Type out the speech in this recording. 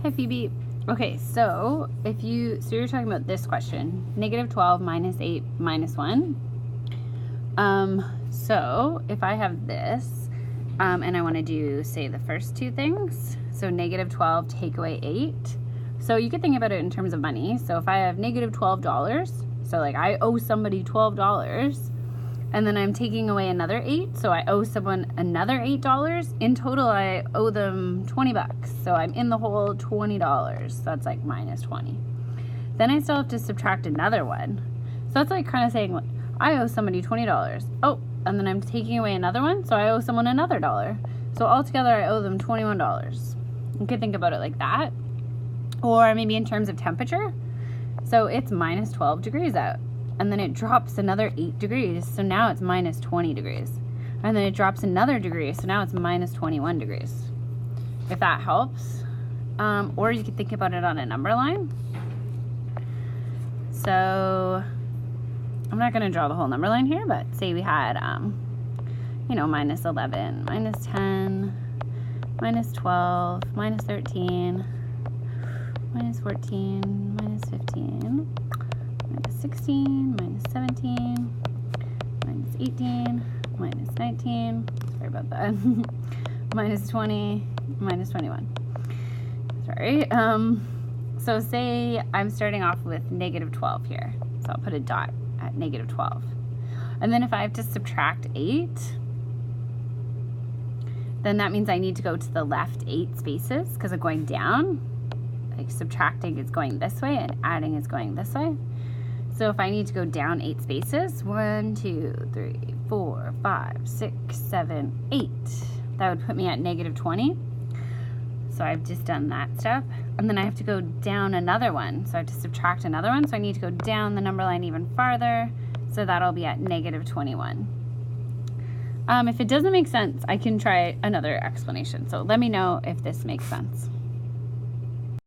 Hi, Phoebe. Okay, so you're talking about this question, -12 minus 8 minus 1. So if I have this, and I want to do, say, the first two things, so -12 take away 8. So you could think about it in terms of money. So if I have -$12, so like I owe somebody $12, and then I'm taking away another 8, so I owe someone another $8. In total, I owe them 20 bucks. So I'm in the hole $20. That's like minus 20. Then I still have to subtract another one. So that's like kind of saying, I owe somebody $20. Oh, and then I'm taking away another one, so I owe someone another $1. So altogether, I owe them $21. You could think about it like that. Or maybe in terms of temperature. So it's minus 12 degrees out. And then it drops another 8 degrees, so now it's minus 20 degrees. And then it drops another degree, so now it's minus 21 degrees. If that helps. Or you could think about it on a number line. So I'm not going to draw the whole number line here, but say we had, minus 11, minus 10, minus 12, minus 13, minus 14, minus 15, minus 16, minus 17, minus 18, minus 19, sorry about that, minus 20, minus 21. Sorry. So say I'm starting off with -12 here. So I'll put a dot at -12. And then if I have to subtract 8, then that means I need to go to the left 8 spaces because I'm going down. Like subtracting is going this way and adding is going this way. So if I need to go down 8 spaces, 1, 2, 3, 4, 5, 6, 7, 8, that would put me at -20. So I've just done that step. And then I have to go down another one. So I have to subtract another one. So I need to go down the number line even farther. So that'll be at -21. If it doesn't make sense, I can try another explanation. So let me know if this makes sense.